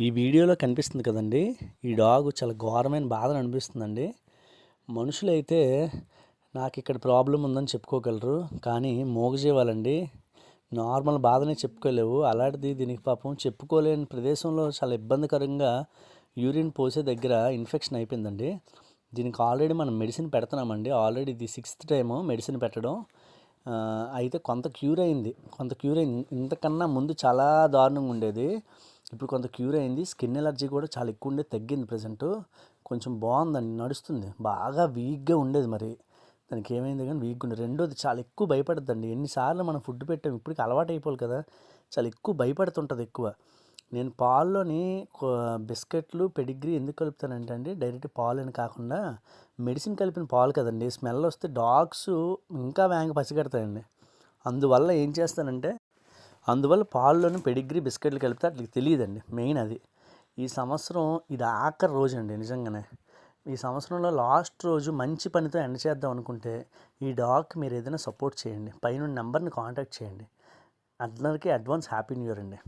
ఈ వీడియోలో కనిపిస్తుంది కదండీ! ఈ డాగ్ చాలా ఘోరమైన బాధను అనిపిస్తుందండి. మనుషులైతే నాకిక్కడ ప్రాబ్లమ్ ఉందని చెప్పుకోగలరు. కానీ మూగజీవాలండి నార్మల్ బాధనే చెప్పుకోలేవు. అలాంటిది దీనికి పాపం చెప్పుకోలేని ప్రదేశంలో చాలా ఇబ్బందికరంగా యూరిన్ పోసే దగ్గర ఇన్ఫెక్షన్ అయిపోయిందండి. దీనికి ఆల్రెడీ మనం మెడిసిన్ పెడుతున్నామండి. ఆల్రెడీ ఇది 6th టైము మెడిసిన్ పెట్టడం. అయితే కొంత క్యూర్ అయింది. ఇంతకన్నా ముందు చాలా దారుణంగా ఉండేది. ఇప్పుడు కొంత క్యూర్ అయింది. స్కిన్ ఎలర్జీ కూడా చాలా ఎక్కువ ఉండేది, తగ్గింది ప్రజెంటు. కొంచెం బాగుందండి, నడుస్తుంది. బాగా వీక్గా ఉండేది, మరి దానికి ఏమైంది కానీ వీక్గా ఉండేది. రెండోది చాలా ఎక్కువ భయపడుతుందండి. ఎన్నిసార్లు మనం ఫుడ్ పెట్టాం, ఇప్పటికి అలవాటు అయిపోవాలి కదా, చాలా ఎక్కువ భయపడుతుంటుంది ఎక్కువ. నేను పాల్లోని బిస్కెట్లు పెడిగ్రీ ఎందుకు కలుపుతానంటే అండి, డైరెక్ట్ పాలని కాకుండా మెడిసిన్ కలిపిన పాలు కదండి, స్మెల్ వస్తే డాగ్స్ ఇంకా వేగంగా పసిగడతాయండి. అందువల్ల పాల్లోని పెడిగ్రీ బిస్కెట్లు కలిపితే అట్లకి తెలియదండి, మెయిన్ అది. ఈ సంవత్సరం ఇది ఆఖరి రోజు అండి నిజంగానే. ఈ సంవత్సరంలో లాస్ట్ రోజు మంచి పనితో ఎండ్ చేద్దాం అనుకుంటే ఈ డాగ్కి మీరు ఏదైనా సపోర్ట్ చేయండి. పైన నెంబర్ని కాంటాక్ట్ చేయండి. అందరికీ అడ్వాన్స్ హ్యాపీ న్యూ ఇయర్ అండి.